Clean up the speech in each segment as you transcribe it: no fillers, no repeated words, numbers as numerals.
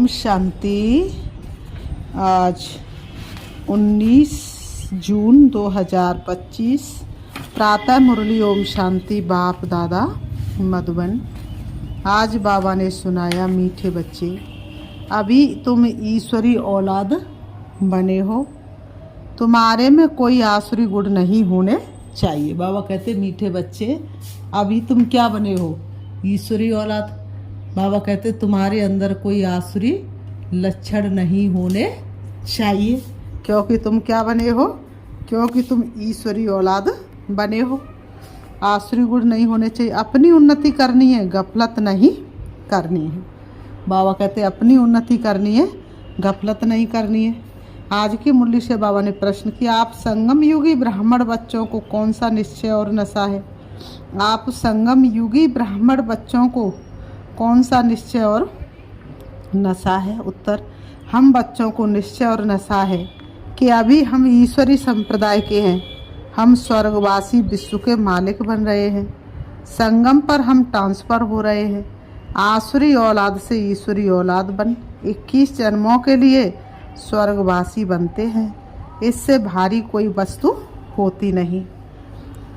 ओम शांति। आज 19 जून 2025 प्रातः मुरली ओम शांति बाप दादा मधुबन। आज बाबा ने सुनाया, मीठे बच्चे, अभी तुम ईश्वरी औलाद बने हो, तुम्हारे में कोई आसुरी गुण नहीं होने चाहिए। बाबा कहते, मीठे बच्चे, अभी तुम क्या बने हो? ईश्वरी औलाद। बाबा कहते, तुम्हारे अंदर कोई आसुरी लक्षण नहीं होने चाहिए, क्योंकि तुम क्या बने हो? क्योंकि तुम ईश्वरी औलाद बने हो। आसुरी गुण नहीं होने चाहिए। अपनी उन्नति करनी है, गफलत नहीं करनी है। बाबा कहते, अपनी उन्नति करनी है, गफलत नहीं करनी है। आज की मुरली से बाबा ने प्रश्न किया, आप संगम युगी ब्राह्मण बच्चों को कौन सा निश्चय और नशा है? आप संगम युगी ब्राह्मण बच्चों को कौन सा निश्चय और नशा है? उत्तर, हम बच्चों को निश्चय और नशा है कि अभी हम ईश्वरी संप्रदाय के हैं, हम स्वर्गवासी विश्व के मालिक बन रहे हैं। संगम पर हम ट्रांसफर हो रहे हैं, आसुरी औलाद से ईश्वरी औलाद बन 21 जन्मों के लिए स्वर्गवासी बनते हैं। इससे भारी कोई वस्तु होती नहीं।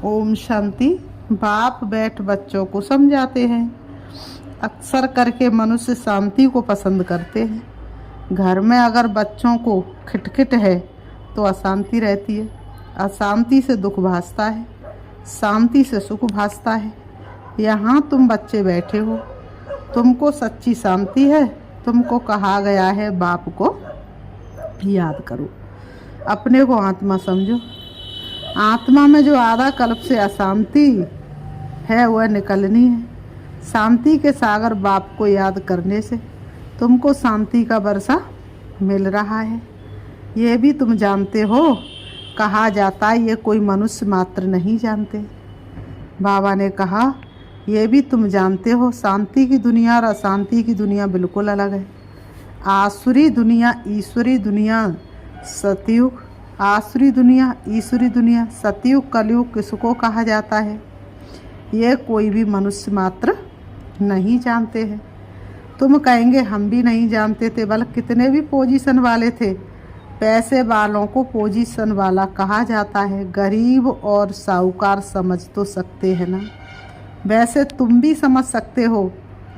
ओम शांति। बाप बैठ बच्चों को समझाते हैं। अक्सर करके मनुष्य शांति को पसंद करते हैं। घर में अगर बच्चों को खिटखिट है तो अशांति रहती है। अशांति से दुख भासता है, शांति से सुख भासता है। यहाँ तुम बच्चे बैठे हो, तुमको सच्ची शांति है। तुमको कहा गया है बाप को याद करो, अपने को आत्मा समझो। आत्मा में जो आधा कल्प से अशांति है वह निकलनी है। शांति के सागर बाप को याद करने से तुमको शांति का वर्षा मिल रहा है। ये भी तुम जानते हो। कहा जाता है ये कोई मनुष्य मात्र नहीं जानते। बाबा ने कहा, ये भी तुम जानते हो, शांति की दुनिया और अशांति की दुनिया बिल्कुल अलग है। आसुरी दुनिया, ईश्वरी दुनिया, सतयुग। आसुरी दुनिया, ईश्वरी दुनिया, सतयुग, कलयुग किसको कहा जाता है? ये कोई भी मनुष्य मात्र नहीं जानते हैं। तुम कहेंगे हम भी नहीं जानते थे, बल्कि कितने भी पोजीशन वाले थे। पैसे वालों को पोजीशन वाला कहा जाता है, गरीब और साहूकार समझ तो सकते हैं ना। वैसे तुम भी समझ सकते हो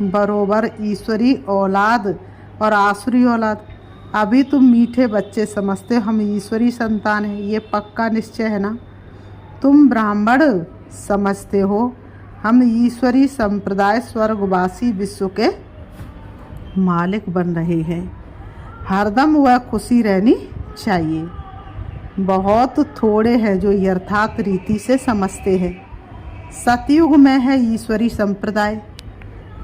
बरोबर ईश्वरी औलाद और आसुरी औलाद। अभी तुम मीठे बच्चे समझते हो हम ईश्वरी संतान हैं, ये पक्का निश्चय है ना। तुम ब्राह्मण समझते हो हम ईश्वरी संप्रदाय स्वर्गवासी विश्व के मालिक बन रहे हैं। हरदम वह खुशी रहनी चाहिए। बहुत थोड़े हैं जो यथार्थ रीति से समझते हैं। सतयुग में है ईश्वरी संप्रदाय,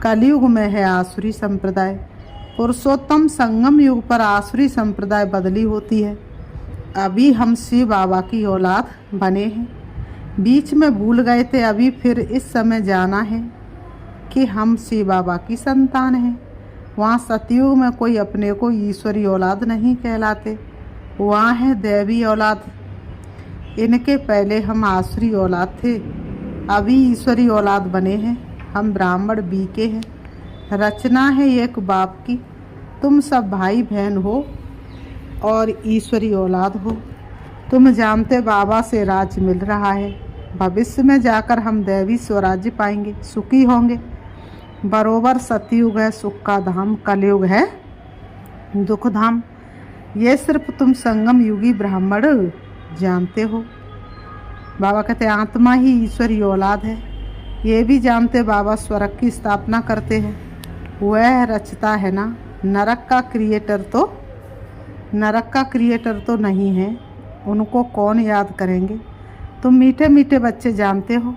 कलयुग में है आसुरी संप्रदाय। पुरुषोत्तम संगम युग पर आसुरी संप्रदाय बदली होती है। अभी हम शिव बाबा की औलाद बने हैं। बीच में भूल गए थे, अभी फिर इस समय जाना है कि हम शिव बाबा की संतान हैं। वहाँ सतयुग में कोई अपने को ईश्वरी औलाद नहीं कहलाते, वहाँ है दैवी औलाद। इनके पहले हम आसुरी औलाद थे, अभी ईश्वरी औलाद बने हैं। हम ब्राह्मण बी के हैं। रचना है एक बाप की। तुम सब भाई बहन हो और ईश्वरी औलाद हो। तुम जानते बाबा से राज मिल रहा है। भविष्य में जाकर हम दैवी स्वराज्य पाएंगे, सुखी होंगे। बरोबर सतयुग है सुख का धाम, कलयुग है दुख धाम। ये सिर्फ तुम संगम युगी ब्राह्मण जानते हो। बाबा कहते, आत्मा ही ईश्वरी औलाद है। ये भी जानते बाबा स्वर्ग की स्थापना करते हैं, वह रचता है ना। नरक का क्रिएटर तो नहीं है, उनको कौन याद करेंगे? तुम मीठे मीठे बच्चे जानते हो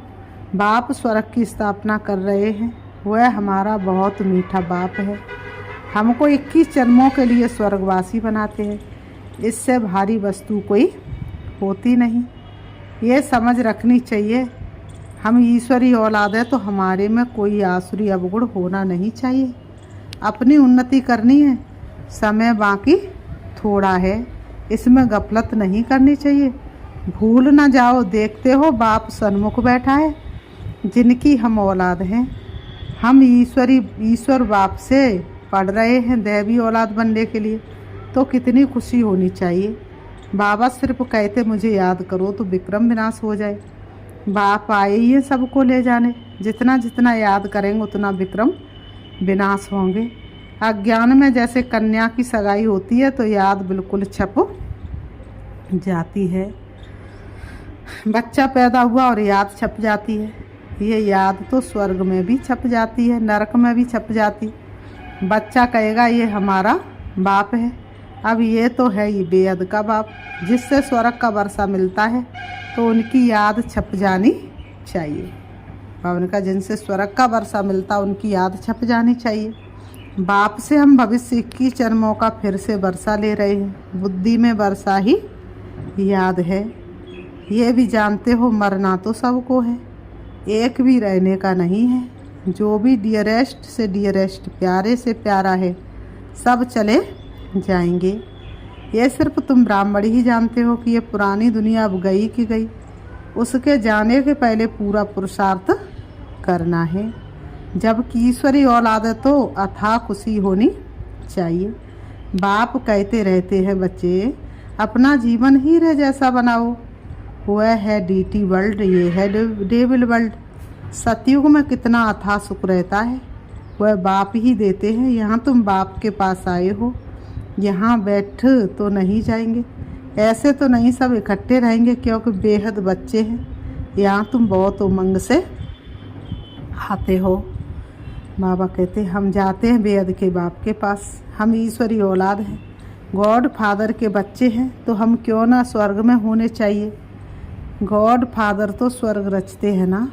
बाप स्वर्ग की स्थापना कर रहे हैं। वह हमारा बहुत मीठा बाप है। हमको 21 जन्मों के लिए स्वर्गवासी बनाते हैं। इससे भारी वस्तु कोई होती नहीं। ये समझ रखनी चाहिए, हम ईश्वरी औलाद है तो हमारे में कोई आसुरी अवगुण होना नहीं चाहिए। अपनी उन्नति करनी है, समय बाकी थोड़ा है, इसमें गफलत नहीं करनी चाहिए। भूल ना जाओ, देखते हो बाप सन्मुख बैठा है, जिनकी हम औलाद हैं। हम ईश्वर बाप से पढ़ रहे हैं दैवी औलाद बनने के लिए, तो कितनी खुशी होनी चाहिए। बाबा सिर्फ कहते मुझे याद करो तो विक्रम विनाश हो जाए। बाप आए ही हैं सबको ले जाने, जितना जितना याद करेंगे उतना विक्रम विनाश होंगे। अज्ञान में जैसे कन्या की सगाई होती है तो याद बिल्कुल छप जाती है। बच्चा पैदा हुआ और याद छप जाती है। ये याद तो स्वर्ग में भी छप जाती है, नरक में भी छप जाती। बच्चा कहेगा ये हमारा बाप है। अब ये तो है ये बेअद का बाप, जिससे स्वर्ग का वर्षा मिलता है, तो उनकी याद छप जानी चाहिए। बाबा ने कहा जिनसे स्वर्ग का वर्षा मिलता उनकी याद छप जानी चाहिए। बाप से हम भविष्य 21 जन्मों का फिर से वर्षा ले रहे हैं। बुद्धि में वर्षा ही याद है। ये भी जानते हो मरना तो सबको है, एक भी रहने का नहीं है। जो भी डियरेस्ट से डियरेस्ट, प्यारे से प्यारा है, सब चले जाएंगे। ये सिर्फ तुम ब्राह्मण ही जानते हो कि ये पुरानी दुनिया अब गई कि गई। उसके जाने के पहले पूरा पुरुषार्थ करना है। जबकि ईश्वरी औलाद है तो अथाह खुशी होनी चाहिए। बाप कहते रहते हैं बच्चे अपना जीवन हीरे जैसा बनाओ। वह है डीटी वर्ल्ड, ये है डेविल वर्ल्ड। सतयुग में कितना अथाह सुख रहता है, वह बाप ही देते हैं। यहाँ तुम बाप के पास आए हो, यहाँ बैठ तो नहीं जाएंगे, ऐसे तो नहीं सब इकट्ठे रहेंगे, क्योंकि बेहद बच्चे हैं। यहाँ तुम बहुत उमंग से आते हो। बाबा कहते हम जाते हैं बेहद के बाप के पास। हम ईश्वरी औलाद हैं, गॉड फादर के बच्चे हैं, तो हम क्यों ना स्वर्ग में होने चाहिए। गॉड फादर तो स्वर्ग रचते हैं ना।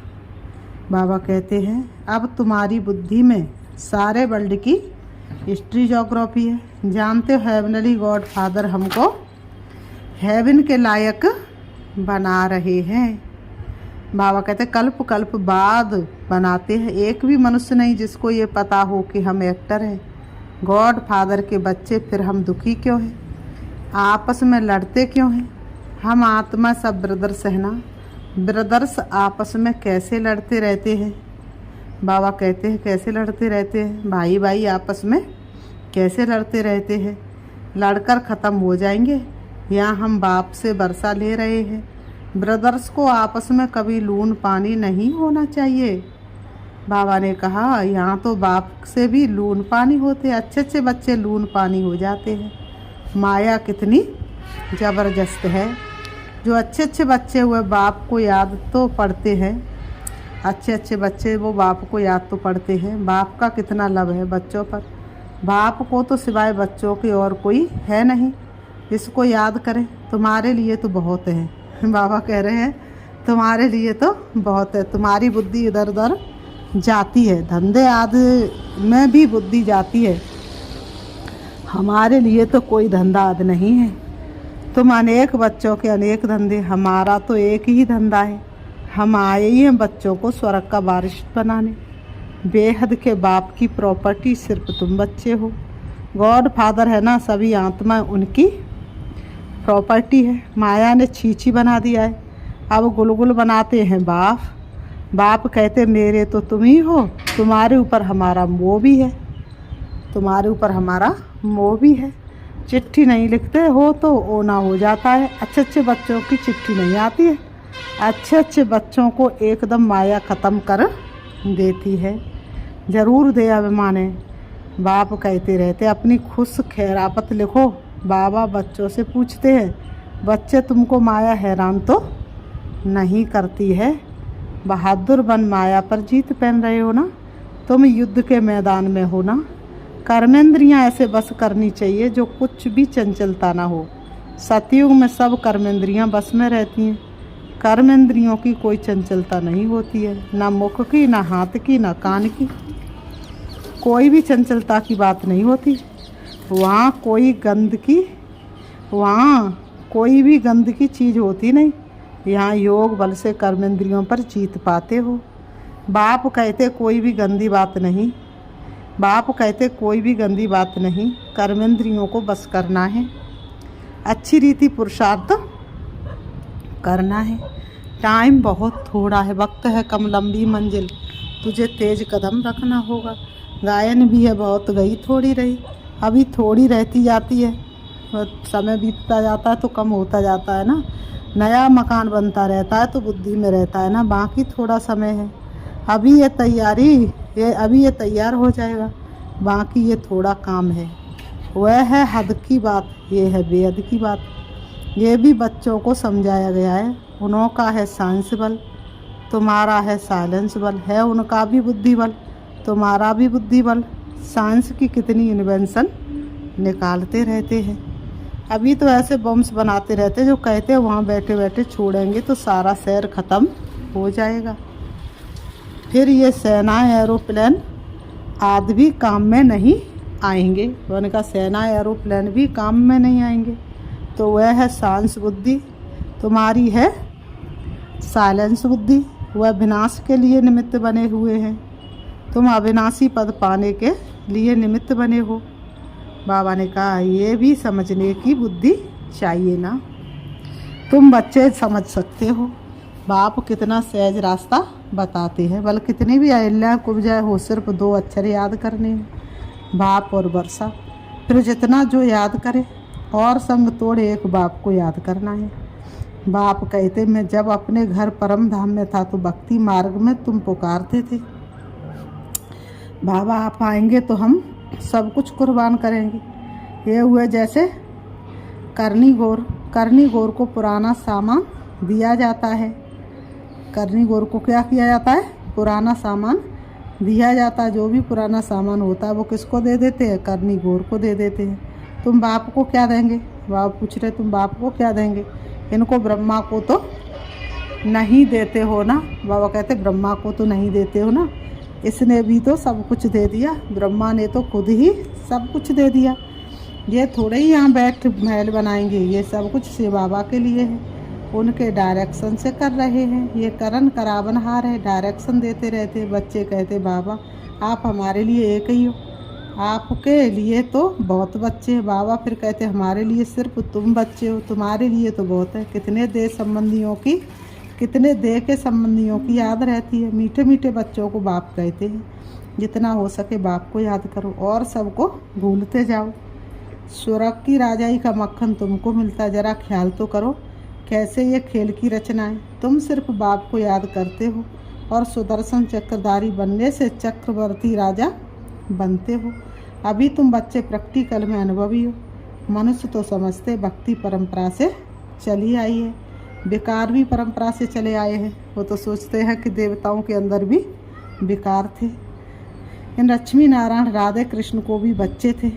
बाबा कहते हैं अब तुम्हारी बुद्धि में सारे वर्ल्ड की हिस्ट्री जोग्राफी है। जानते हो हेवनली गॉड फादर हमको हेवन के लायक बना रहे हैं। बाबा कहते कल्प कल्प बाद बनाते हैं। एक भी मनुष्य नहीं जिसको ये पता हो कि हम एक्टर हैं, गॉड फादर के बच्चे। फिर हम दुखी क्यों हैं, आपस में लड़ते क्यों हैं। हम आत्मा सब ब्रदर्स है ना। ब्रदर्स आपस में कैसे लड़ते रहते हैं। बाबा कहते हैं कैसे लड़ते रहते हैं, भाई भाई आपस में कैसे लड़ते रहते हैं। लड़कर ख़त्म हो जाएंगे। यहाँ हम बाप से वर्षा ले रहे हैं। ब्रदर्स को आपस में कभी लून पानी नहीं होना चाहिए। बाबा ने कहा यहाँ तो बाप से भी लून पानी होते, अच्छे अच्छे बच्चे लून पानी हो जाते हैं। माया कितनी ज़बरदस्त है। जो अच्छे अच्छे बच्चे हुए बाप को याद तो पढ़ते हैं, अच्छे अच्छे बच्चे वो बाप को याद तो पढ़ते हैं। बाप का कितना लव है बच्चों पर। बाप को तो सिवाय बच्चों के और कोई है नहीं जिसको याद करें। तुम्हारे लिए तो बहुत है। बाबा कह रहे हैं तुम्हारे लिए तो बहुत है। तुम्हारी बुद्धि इधर उधर जाती है, धंधे आदि में भी बुद्धि जाती है। हमारे लिए तो कोई धंधा आदि नहीं है। तुम अनेक बच्चों के अनेक धंधे, हमारा तो एक ही धंधा है। हम आए ही हैं बच्चों को स्वर्ग का वारिस बनाने। बेहद के बाप की प्रॉपर्टी सिर्फ तुम बच्चे हो। गॉड फादर है ना, सभी आत्मा उनकी प्रॉपर्टी है। माया ने छीछी बना दिया है, अब गुलगुल बनाते हैं बाप। बाप कहते मेरे तो तुम ही हो, तुम्हारे ऊपर हमारा मोह भी है, तुम्हारे ऊपर हमारा मोह भी है। चिट्ठी नहीं लिखते हो तो ओना हो जाता है। अच्छे अच्छे बच्चों की चिट्ठी नहीं आती है। अच्छे अच्छे बच्चों को एकदम माया ख़त्म कर देती है। ज़रूर दे अभिमाने। बाप कहते रहते अपनी खुश खैरापत लिखो। बाबा बच्चों से पूछते हैं बच्चे तुमको माया हैरान तो नहीं करती है। बहादुर बन माया पर जीत पहन रहे हो ना। तुम युद्ध के मैदान में हो ना। कर्मेंद्रियां ऐसे बस करनी चाहिए जो कुछ भी चंचलता ना हो। सतयुग में सब कर्मेंद्रियां बस में रहती हैं। कर्मेंद्रियों की कोई चंचलता नहीं होती है, ना मुख की, ना हाथ की, ना कान की। कोई भी चंचलता की बात नहीं होती। वहाँ कोई भी गंद की चीज़ होती नहीं। यहाँ योग बल से कर्मेंद्रियों पर जीत पाते हो। बाप कहते कोई भी गंदी बात नहीं। बाप कहते कोई भी गंदी बात नहीं, कर्मेंद्रियों को बस करना है। अच्छी रीति पुरुषार्थ करना है। टाइम बहुत थोड़ा है, वक्त है कम, लंबी मंजिल, तुझे तेज कदम रखना होगा। गायन भी है बहुत, गई थोड़ी रही, अभी थोड़ी रहती जाती है और समय बीतता जाता है तो कम होता जाता है ना। नया मकान बनता रहता है तो बुद्धि में रहता है ना, बाकी थोड़ा समय है। अभी ये तैयारी, अभी ये तैयार हो जाएगा, बाकी ये थोड़ा काम है। वह है हद की बात, ये है बेहद की बात। ये भी बच्चों को समझाया गया है। उनका है साइंस बल, तुम्हारा है साइलेंस बल। है उनका भी बुद्धि बल, तुम्हारा भी बुद्धि बल। साइंस की कितनी इन्वेंशन निकालते रहते हैं। अभी तो ऐसे बम्स बनाते रहते जो कहते हैं वहाँ बैठे बैठे छोड़ेंगे तो सारा शहर ख़त्म हो जाएगा। फिर ये सेना एरोप्लेन आदि भी काम में नहीं आएंगे। उनका सेना एरोप्लेन भी काम में नहीं आएंगे। तो वह है साइंस बुद्धि, तुम्हारी है साइलेंस बुद्धि। वह विनाश के लिए निमित्त बने हुए हैं, तुम अविनाशी पद पाने के लिए निमित्त बने हो। बाबा ने कहा ये भी समझने की बुद्धि चाहिए ना। तुम बच्चे समझ सकते हो, बाप कितना सहज रास्ता बताते हैं। बल कितनी भी अहिल्या कुब्जा हो, सिर्फ 2 अक्षर याद करने हैं, बाप और वर्षा। फिर जितना जो याद करे और संग तोड़े, एक बाप को याद करना है। बाप कहते मैं जब अपने घर परम धाम में था तो भक्ति मार्ग में तुम पुकारते थे, बाबा आप आएंगे तो हम सब कुछ कुर्बान करेंगे। ये हुए जैसे करनी गौर को पुराना सामान दिया जाता है। करनी गौर को क्या किया जाता है? पुराना सामान दिया जाता है। जो भी पुराना सामान होता है वो किसको दे देते हैं? करनी गौर को दे देते हैं। तुम बाप को क्या देंगे? बाप पूछ रहे तुम बाप को क्या देंगे? इनको ब्रह्मा को तो नहीं देते हो ना। बाबा कहते ब्रह्मा को तो नहीं देते हो ना, इसने भी तो सब कुछ दे दिया। ब्रह्मा ने तो खुद ही सब कुछ दे दिया। ये थोड़े ही यहाँ बैठ महल बनाएंगे, ये सब कुछ शिव बाबा के लिए है, उनके डायरेक्शन से कर रहे हैं। ये करन करावनहार है, डायरेक्शन देते रहते। बच्चे कहते बाबा आप हमारे लिए एक ही हो, आपके लिए तो बहुत बच्चे हैं। बाबा फिर कहते हमारे लिए सिर्फ तुम बच्चे हो, तुम्हारे लिए तो बहुत है। कितने देह के संबंधियों की याद रहती है। मीठे मीठे बच्चों को बाप कहते हैं। जितना हो सके बाप को याद करो और सबको भूलते जाओ। स्वर्ग की राजाई का मक्खन तुमको मिलता, जरा ख्याल तो करो कैसे ये खेल की रचना है। तुम सिर्फ बाप को याद करते हो और सुदर्शन चक्रधारी बनने से चक्रवर्ती राजा बनते हो। अभी तुम बच्चे प्रैक्टिकल में अनुभवी हो। मनुष्य तो समझते भक्ति परंपरा से चली आई है, विकार भी परंपरा से चले आए हैं। वो तो सोचते हैं कि देवताओं के अंदर भी विकार थे। इन लक्ष्मी नारायण राधे कृष्ण को भी बच्चे थे।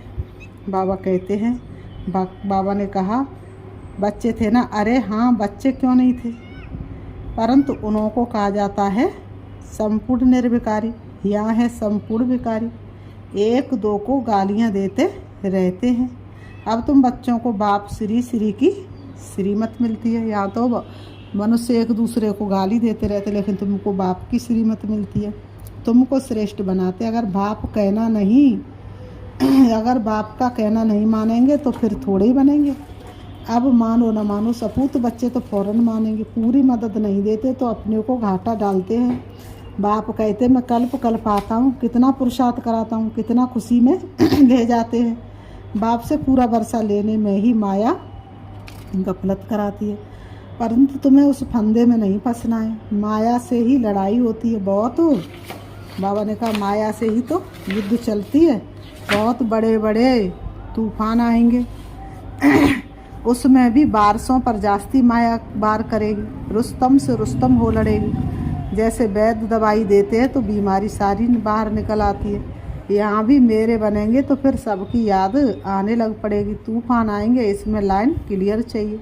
बाबा कहते हैं बाबा ने कहा बच्चे थे ना। अरे हाँ बच्चे क्यों नहीं थे, परंतु उनको कहा जाता है संपूर्ण निर्विकारी। यहाँ है संपूर्ण विकारी। 1-2 को गालियाँ देते रहते हैं। अब तुम बच्चों को बाप श्री की श्रीमत मिलती है। यहाँ तो मनुष्य एक दूसरे को गाली देते रहते, लेकिन तुमको बाप की श्रीमत मिलती है। तुमको श्रेष्ठ बनाते। अगर बाप का कहना नहीं मानेंगे तो फिर थोड़े ही बनेंगे। अब मानो न मानो सपूत बच्चे तो फौरन मानेंगे। पूरी मदद नहीं देते तो अपने को घाटा डालते हैं। बाप कहते मैं कल्प आता हूँ, कितना पुरुषार्थ कराता हूँ, कितना खुशी में ले जाते हैं। बाप से पूरा वर्षा लेने में ही माया गफलत कराती है, परंतु तुम्हें उस फंदे में नहीं फंसना है। माया से ही लड़ाई होती है बहुत। बाबा ने कहा माया से ही तो युद्ध चलती है। बहुत बड़े बड़े तूफान आएंगे, उसमें भी बारसों पर जास्ती माया वार करेगी। रुस्तम से रुस्तम हो लड़ेगी। जैसे वैद्य दवाई देते हैं तो बीमारी सारी बाहर निकल आती है। यहाँ भी मेरे बनेंगे तो फिर सबकी याद आने लग पड़ेगी। तूफान आएंगे, इसमें लाइन क्लियर चाहिए।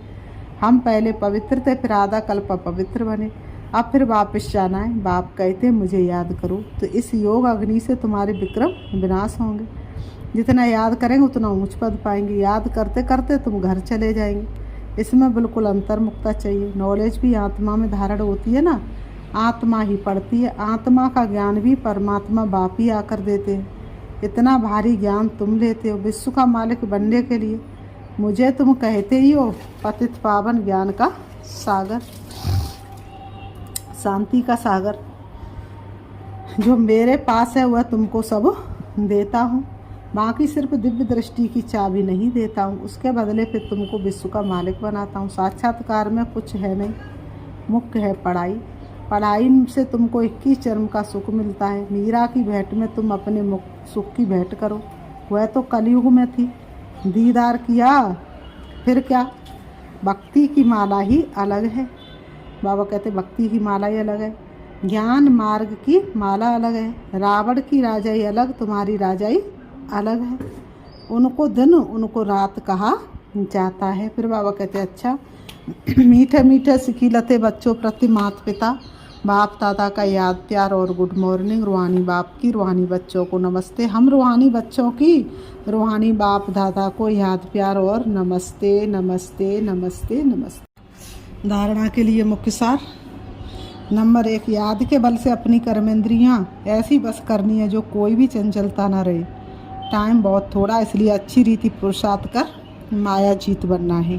हम पहले पवित्र थे, फिर आधा कल्प पवित्र बने, अब फिर वापस जाना है। बाप कहते मुझे याद करो। तो इस योग अग्नि से तुम्हारे विक्रम विनाश होंगे। जितना याद करेंगे उतना ऊंच पद पाएंगे। याद करते करते तुम घर चले जाएंगे। इसमें बिल्कुल अंतर्मुक्ता चाहिए। नॉलेज भी आत्मा में धारण होती है ना, आत्मा ही पढ़ती है। आत्मा का ज्ञान भी परमात्मा बाप ही आकर देते हैं। इतना भारी ज्ञान तुम लेते हो विश्व का मालिक बनने के लिए। मुझे तुम कहते ही हो पतित पावन ज्ञान का सागर, शांति का सागर। जो मेरे पास है वह तुमको सब देता हूँ, बाकी सिर्फ दिव्य दृष्टि की चाबी नहीं देता हूँ, उसके बदले फिर तुमको विश्व का मालिक बनाता हूँ। साक्षात्कार में कुछ है नहीं, मुख्य है पढ़ाई। पढ़ाई से तुमको 21 जन्म का सुख मिलता है। मीरा की भेंट में तुम अपने सुख की भेंट करो। वह तो कलयुग में थी, दीदार किया, फिर क्या। भक्ति की माला ही अलग है। बाबा कहते भक्ति की माला ही अलग है, ज्ञान मार्ग की माला अलग है। रावण की राजाई अलग, तुम्हारी राजाई अलग है। उनको दिन उनको रात कहा जाता है। फिर बाबा कहते अच्छा, मीठे मीठे सिखिलते बच्चों प्रति माता पिता बाप दादा का याद प्यार और गुड मॉर्निंग। रूहानी बाप की रूहानी बच्चों को नमस्ते। हम रूहानी बच्चों की रूहानी बाप दादा को याद प्यार और नमस्ते नमस्ते नमस्ते नमस्ते। धारणा के लिए मुख्य सार। नंबर 1, याद के बल से अपनी कर्मेंद्रियां ऐसी बस करनी है जो कोई भी चंचलता न रहे। टाइम बहुत थोड़ा, इसलिए अच्छी रीति पुरुषार्थ कर माया जीत बनना है।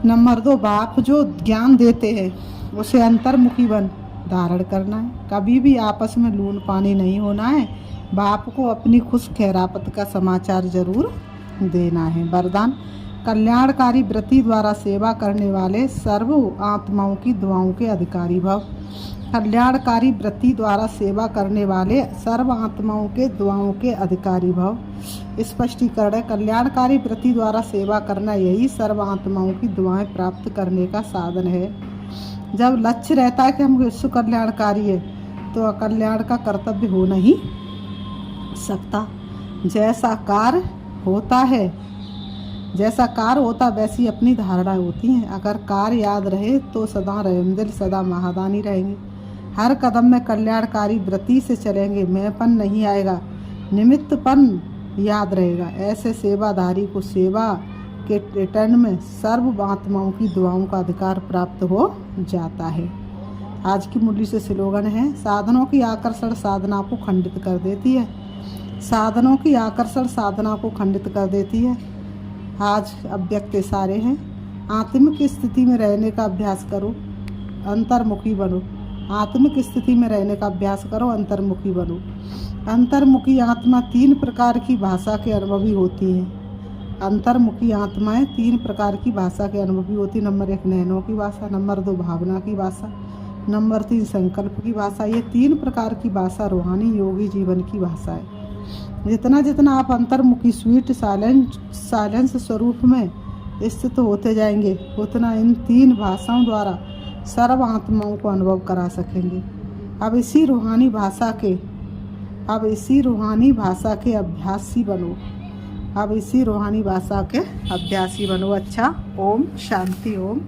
नंबर 2, बाप जो ज्ञान देते हैं उसे अंतर्मुखी बन धारण करना है। कभी भी आपस में लून पानी नहीं होना है। बाप को अपनी खुश खैरापत का समाचार जरूर देना है। वरदान, कल्याणकारी वृत्ति द्वारा सेवा करने वाले सर्व आत्माओं की दुआओं के अधिकारी भव। कल्याणकारी वृत्ति द्वारा सेवा करने वाले सर्व आत्माओं के दुआओं के अधिकारी भव। स्पष्टीकरण है, कल्याणकारी वृत्ति द्वारा सेवा करना यही सर्व आत्माओं की दुआएं प्राप्त करने का साधन है। जब लक्ष्य रहता है कि हम विश्व कल्याणकारी है तो अकल्याण का कर्तव्य हो नहीं सकता। जैसा कार्य होता वैसी अपनी धारणा होती हैं। अगर कार्य याद रहे तो सदा रहमदिल सदा महादानी रहेंगे। हर कदम में कल्याणकारी वृत्ति से चलेंगे, मैंपन नहीं आएगा, निमित्तपन याद रहेगा। ऐसे सेवाधारी को सेवा के रिटर्न में सर्व आत्माओं की दुआओं का अधिकार प्राप्त हो जाता है। आज की मुरली से स्लोगन है, साधनों की आकर्षण साधना को खंडित कर देती है। साधनों की आकर्षण साधना को खंडित कर देती है। आज अव्यक्त इशारे हैं, आत्मिक स्थिति में रहने का अभ्यास करो, अंतर्मुखी बनो। आत्मिक स्थिति में रहने का अभ्यास करो, अंतर्मुखी बनो। अंतर्मुखी आत्मा 3 प्रकार की भाषा के अनुभवी होती हैं। अंतर्मुखी आत्माएं 3 प्रकार की भाषा के अनुभवी होती। नंबर 1, नैनों की भाषा। नंबर 2, भावना की भाषा। नंबर 3, संकल्प की भाषा। ये 3 प्रकार की भाषा रूहानी योगी जीवन की भाषा है। जितना जितना आप अंतर्मुखी स्वीट साइलेंस स्वरूप में स्थित होते जाएंगे, उतना इन 3 भाषाओं द्वारा सर्व आत्माओं को अनुभव करा सकेंगे। अब इसी रूहानी भाषा के अभ्यासी बनो। अच्छा, ओम शांति। ओम।